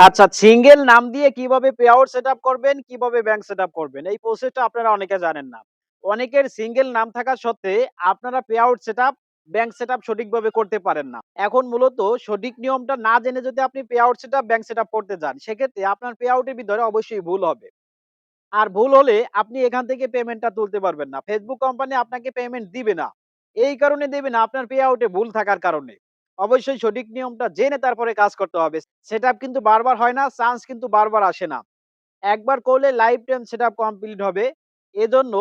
আচ্ছা, সিঙ্গেল নাম দিয়ে কিভাবে পে আউট সেটআপ করবেন, কিভাবে ব্যাংক সেটআপ করবেন, এই প্রসেসটা আপনারা অনেকে জানেন না। অনেকের সিঙ্গেল নাম থাকা সত্ত্বে আপনারা pay out setup, bank setup সঠিকভাবে করতে পারেন না। এখন মূলত সঠিক নিয়মটা না জেনে যদি আপনি pay out setup, bank setup করতে যান, সেক্ষেত্রে আপনার পে আউটের ভিতরে অবশ্যই ভুল হবে। আর ভুল হলে আপনি এখান থেকে পেমেন্টটা তুলতে পারবেন না। ফেসবুক কোম্পানি আপনাকে পেমেন্ট দিবে না। এই কারণে দেবে না, আপনার পে আউটে ভুল থাকার কারণে। অবশ্যই সঠিক নিয়মটা জেনে তারপরে কাজ করতে হবে। সেটআপ কিন্তু বারবার হয় না, চান্স কিন্তু বারবার আসে না। একবার করলে লাইফ টাইম সেটআপ কমপ্লিট হবে। এজন্য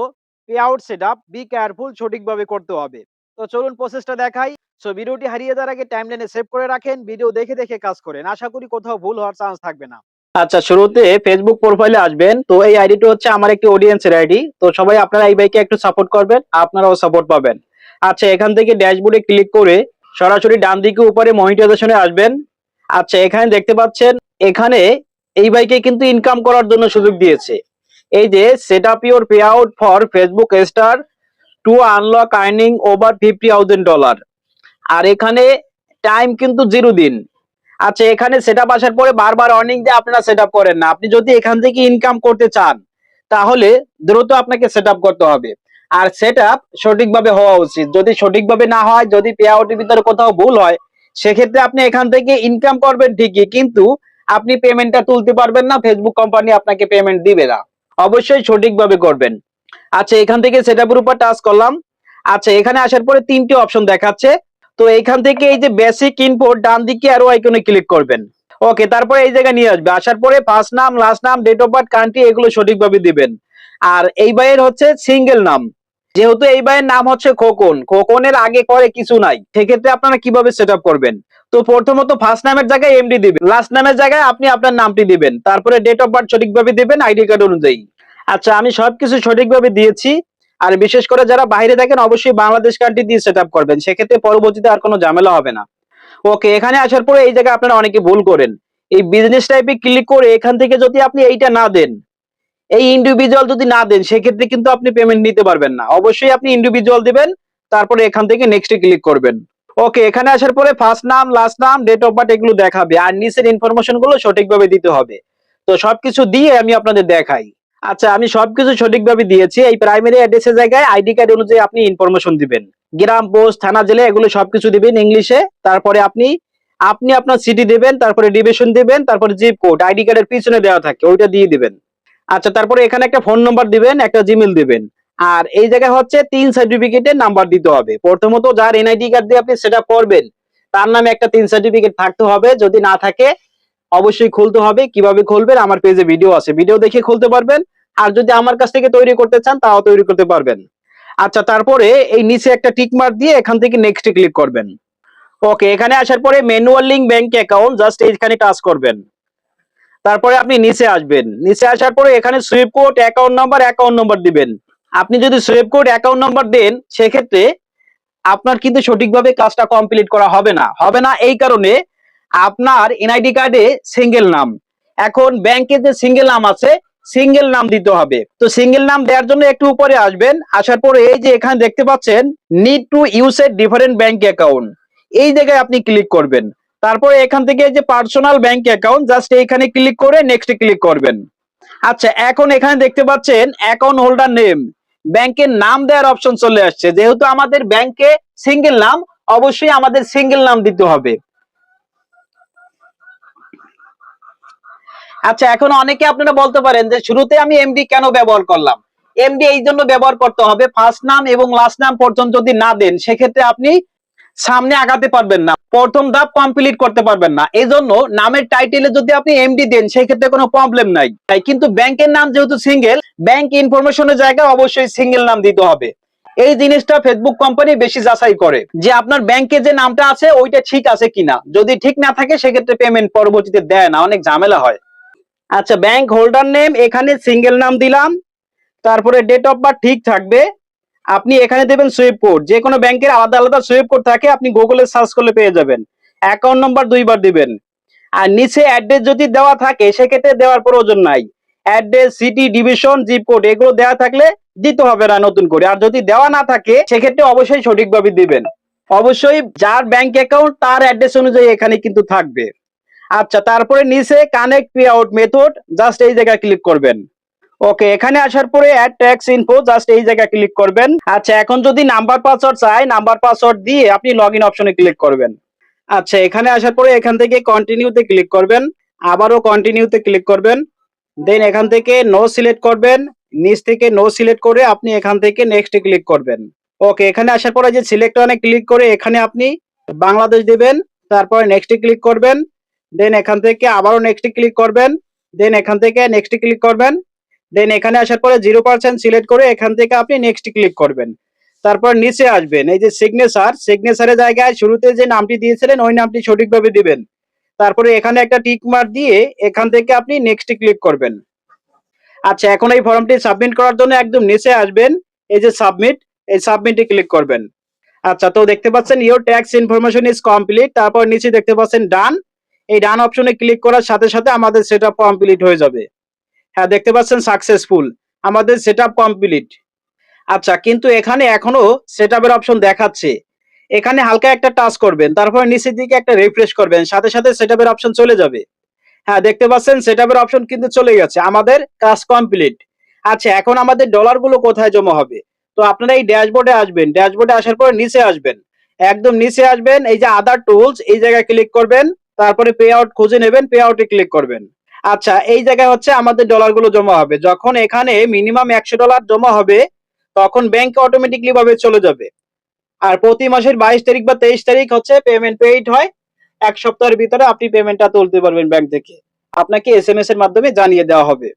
pay out setup be careful, সঠিকভাবে করতে হবে। তো চলুন প্রসেসটা দেখাই। সো ভিডিওটি হারিয়ে যাওয়ার আগে টাইমলাইনে সেভ করে রাখেন। ভিডিও দেখে দেখে কাজ করেন। আশা করি কোথাও ভুল হওয়ার চান্স থাকবে না। আচ্ছা, শুরুতে ফেসবুক প্রোফাইলে আসবেন। তো এই আইডিটা হচ্ছে আমার একটি অডিয়েন্সের আইডি। তো সবাই আপনারা এই ভাইকে একটু সাপোর্ট করবেন, আপনারাও সাপোর্ট পাবেন। আচ্ছা, এখান থেকে ড্যাশবোর্ডে ক্লিক করে সরাসরি ডান দিকে উপরে মনিটাইজেশনে আসবেন। আচ্ছা, এখানে দেখতে পাচ্ছেন, এখানে এই ভাইকে কিন্তু ইনকাম করার জন্য সুযোগ দিয়েছে। এই যে set up your pay out for Facebook star two unlock earning over $50,000। আর এখানে টাইম কিন্তু 0 দিন। আচ্ছা, এখানে সেটআপ আসার পরে বারবার অর্নিং দিয়ে আপনারা সেটআপ করেন না। আপনি যদি এখান থেকে ইনকাম করতে চান, তাহলে দ্রুত আপনাকে সেটআপ করতে হবে। আর সেটআপ সঠিকভাবে হওয়া উচিত। যদি সঠিকভাবে না হয়, যদি পে আউটের ভিতরে কোথাও ভুল হয়, সেক্ষেত্রে আপনি এখান থেকে ইনকাম করবেন ঠিকই, কিন্তু আপনি পেমেন্টটা তুলতে পারবেন না। ফেসবুক কোম্পানি আপনাকে পেমেন্ট দিবে না। অবশ্যই সঠিকভাবে করবেন। আচ্ছা, এখান থেকে সেটআপের উপর টাচ করলাম। আচ্ছা, এখানে আসার পরে 3টি অপশন দেখাচ্ছে। তো এইখান থেকে এই যে বেসিক ইনফো ডান দিকে আরো আইকনে ক্লিক করবেন। ওকে, তারপরে এই জায়গায় নিয়ে আসবে। আসার পরে ফার্স্ট নাম, লাস্ট নাম, ডেট অফ বার্থ, কান্ট্রি এগুলো সঠিকভাবে দিবেন। আর এই ভাইয়ের হচ্ছে সিঙ্গেল নাম। যেহেতু এই ভাইয়ের নাম হচ্ছে খোকন, খোকনের আগে করে কিছু নাই, সেক্ষেত্রে আপনারা কিভাবে সেটআপ করবেন? তো প্রথমত ফার্স্ট নামের জায়গায় এমডি দিবেন, লাস্ট নামের জায়গায় আপনি আপনার নামটি দিবেন, তারপরে ডেট অফ বার্থ সঠিকভাবে দিবেন আইডি কার্ড অনুযায়ী। আচ্ছা, আমি সবকিছু সঠিকভাবে দিয়েছি। আর বিশেষ করে যারা বাইরে থাকেন, অবশ্যই বাংলাদেশ কান্ট্রি দিয়ে সেটআপ করবেন, সেক্ষেত্রে পরবর্তীতে আর কোনো ঝামেলা হবে না। ওকে, এখানে আসার পরে এই জায়গায় আপনারা অনেকে ভুল করেন। এই বিজনেস টাইপে ক্লিক করে এখান থেকে যদি আপনি এইটা না দেন, এই ইন্ডিভিজুয়াল যদি না দেন, সেক্ষেত্রে কিন্তু আপনি পেমেন্ট নিতে পারবেন না। অবশ্যই আপনি ইন্ডিভিজুয়াল দিবেন, তারপরে এখান থেকে নেক্সটে ক্লিক করবেন। ওকে, এখানে আসার পরে ফার্স্ট নাম, লাস্ট নাম, ডেট অফ বার্থ এগুলো দেখাবে, আর নিচের ইনফরমেশন গুলো সঠিকভাবে দিতে হবে। তো সবকিছু দিয়ে আমি আপনাদের দেখাই। আচ্ছা, আমি সবকিছু সঠিকভাবে দিয়েছি। এই প্রাইমারি অ্যাড্রেসের জায়গায় আইডি কার্ড অনুযায়ী আপনি ইনফরমেশন দিবেন। গ্রাম, পোস্ট, থানা, জেলা এগুলো সবকিছু দিবেন ইংলিশে। তারপরে আপনি আপনি আপনার সিটি দিবেন, তারপরে ডিভিশন দিবেন, তারপরে জিপ কোড আইডি কার্ডের পিছনে দেওয়া থাকে ওইটা দিয়ে দিবেন। আচ্ছা, তারপরে এখানে একটা ফোন নাম্বার দিবেন, একটা জিমেইল দিবেন। আর এই জায়গায় হচ্ছে 3 সার্টিফিকেটের নাম্বার দিতে হবে। প্রথমত যার এনআইডি কার্ড দিয়ে আপনি সেটা করবেন, তার নামে একটা 3 সার্টিফিকেট থাকতে হবে। যদি না থাকে, অবশ্যই খুলতে হবে। কিভাবে খুলবেন আমার পেজে ভিডিও আছে, ভিডিও দেখে খুলতে পারবেন। আর যদি আমার কাছ থেকে তৈরি করতে চান, তাও তৈরি করতে পারবেন। আচ্ছা, তারপরে এই নিচে একটা টিক মার্ক দিয়ে এখান থেকে নেক্সটে ক্লিক করবেন। ওকে, এখানে আসার পরে manual link bank account just এইখানে টাচ করবেন। তারপরে আপনি নিচে আসবেন। নিচে আসার পরে এখানে সুইফট কোড, অ্যাকাউন্ট নাম্বার দিবেন। আপনি যদি সুইফট কোড, অ্যাকাউন্ট নাম্বার দেন, সেক্ষেত্রে আপনার কিন্তু সঠিকভাবে কাজটা কমপ্লিট করা হবে না এই কারণে আপনার এনআইডি কার্ডে সিঙ্গেল নাম। এখন ব্যাংকে যে সিঙ্গেল নাম আছে, সিঙ্গেল নাম দিতে হবে। তো সিঙ্গেল নাম দেওয়ার জন্য একটু উপরে আসবেন। আসার পরে এই যে এখানে দেখতে পাচ্ছেন need to use a different bank account, এই জায়গায় আপনি ক্লিক করবেন। তারপরে এখান থেকে যে পার্সোনাল ব্যাংক অ্যাকাউন্ট জাস্ট এইখানে ক্লিক করে নেক্সট ক্লিক করবেন। আচ্ছা, এখন এখানে দেখতে পাচ্ছেন অ্যাকাউন্ট হোল্ডার নেম, ব্যাংকের নাম দেওয়ার অপশন চলে আসছে। যেহেতু আমাদের ব্যাংকে সিঙ্গেল নাম, অবশ্যই আমাদের সিঙ্গেল নাম দিতে হবে। আচ্ছা, এখন অনেকে আপনারা বলতে পারেন যে শুরুতে আমি এমডি কেন ব্যবহার করলাম? এমডি এই জন্য ব্যবহার করতে হবে, ফার্স্ট নাম এবং লাস্ট নাম পর্যন্ত যদি না দেন, সেক্ষেত্রে আপনি সামনে আগাতে পারবেন না, প্রথম ধাপ কমপ্লিট করতে পারবেন না। এই জন্য নামের টাইটেলে যদি আপনি এমডি দেন, সেক্ষেত্রে কোনো প্রবলেম নাই। কিন্তু ব্যাংকের নাম যেহেতু সিঙ্গেল, ব্যাংক ইনফরমেশনের জায়গায় অবশ্যই সিঙ্গেল নাম দিতে হবে। এই জিনিসটা ফেসবুক কোম্পানি বেশি যাচাই করে যে আপনার ব্যাংকে যে নামটা আছে ওইটা ঠিক আছে কিনা। যদি ঠিক না থাকে, সেক্ষেত্রে পেমেন্ট পরবর্তীতে দেয় না, অনেক ঝামেলা হয়। আচ্ছা, ব্যাংক হোল্ডার নেম এখানে সিঙ্গেল নাম দিলাম। তারপরে ডেট অফ বার্থ ঠিক থাকবে। আপনি এখানে দেবেন সুইফট কোড, যে কোনো ব্যাংকের আলাদা আলাদা সুইফট কোড থাকে, আপনি গুগলে সার্চ করলে পেয়ে যাবেন। অ্যাকাউন্ট নাম্বার 2বার দিবেন। আর নিচে অ্যাড্রেস যদি দেওয়া থাকে, সেক্ষেত্রে দেওয়ার প্রয়োজন নাই। Address, city, division, zip code এগুলো দেওয়া থাকলে দিতে হবে না নতুন করে। আর যদি দেওয়া না থাকে, সেক্ষেত্রে অবশ্যই সঠিকভাবে দিবেন। অবশ্যই যার ব্যাংক অ্যাকাউন্ট তার অ্যাড্রেস অনুযায়ী এখানে কিন্তু থাকবে। আচ্ছা, তারপরে নিচে connect pay out method, just এই জায়গায় ক্লিক করবেন। ওকে, এখানে আসার পরে অ্যাড ট্যাক্স ইনফো, জাস্ট এই জায়গায় ক্লিক করবেন। আচ্ছা, এখন যদি নাম্বার পাসওয়ার্ড চাই, নাম্বার পাসওয়ার্ড দিয়ে আপনি লগ ইন অপশনে ক্লিক করবেন। আচ্ছা, এখানে আসার পরে এখান থেকে কন্টিনিউতে ক্লিক করবেন, আবারও কন্টিনিউতে ক্লিক করবেন, দেন এখান থেকে নো সিলেক্ট করবেন, নিচ থেকে নো সিলেক্ট করে আপনি এখান থেকে নেক্সট ক্লিক করবেন। ওকে, এখানে আসার পরে যে সিলেক্ট অনে ক্লিক করে এখানে আপনি বাংলাদেশ দিবেন, তারপরে নেক্সট ক্লিক করবেন, দেন এখান থেকে আবারও নেক্সট ক্লিক করবেন, দেন এখান থেকে নেক্সট ক্লিক করবেন, দেন এখানে আসার পরে 0% সিলেক্ট করে এখান থেকে আপনি নেক্সট ক্লিক করবেন। তারপর নিচে আসবেন, এই যে সিগনেচার, সিগনেচারের জায়গায় শুরুতে যে নামটি দিয়েছিলেন ওই নামটি সঠিকভাবে দিবেন। তারপরে এখানে একটা টিক মার্ক দিয়ে এখান থেকে আপনি নেক্সট ক্লিক করবেন। আচ্ছা, এখন এই ফর্মটি সাবমিট করার জন্য একদম নিচে আসবেন, এই যে সাবমিট, এই সাবমিটে ক্লিক করবেন। আচ্ছা, তো দেখতে পাচ্ছেন your tax information is complete, তারপর নিচে দেখতে পাচ্ছেন ডান, এই ডান অপশনে ক্লিক করার সাথে সাথে আমাদের সেটআপ কমপ্লিট হয়ে যাবে। হ্যাঁ, দেখতে পাচ্ছেন সাকসেসফুল, আমাদের সেটআপ কমপ্লিট। আচ্ছা, কিন্তু এখানে এখনো সেটআপের অপশন দেখাচ্ছে। এখানে হালকা একটা টাচ করবেন, তারপর নিচের দিকে একটা রিফ্রেশ করবেন, সাথে সাথে সেটআপের অপশন চলে যাবে। হ্যাঁ, দেখতে পাচ্ছেন সেটআপের অপশন কিন্তু চলে গেছে, আমাদের কাজ কমপ্লিট। আচ্ছা, এখন আমাদের ডলারগুলো কোথায় জমা হবে? তো আপনারা এই ড্যাশবোর্ডে আসবেন, ড্যাশবোর্ডে আসার পরে নিচে আসবেন, একদম নিচে আসবেন, এই যে আদার টুলস এই জায়গায় ক্লিক করবেন, তারপরে পে আউট খুঁজে নেবেন, পে আউটে ক্লিক করবেন। আচ্ছা, এই জায়গায় হচ্ছে আমাদের ডলারগুলো জমা হবে। যখন এখানে মিনিমাম $100 জমা হবে তখন ব্যাংকে অটোমেটিকলি ভাবে চলে যাবে। আর প্রতি মাসের 22 তারিখ বা 23 তারিখ হচ্ছে পেমেন্ট পেইড হয়। এক সপ্তাহের ভিতরে আপনি পেমেন্টটা তুলতে পারবেন ব্যাংক থেকে, আপনাকে এসএমএস এর মাধ্যমে জানিয়ে দেওয়া হবে।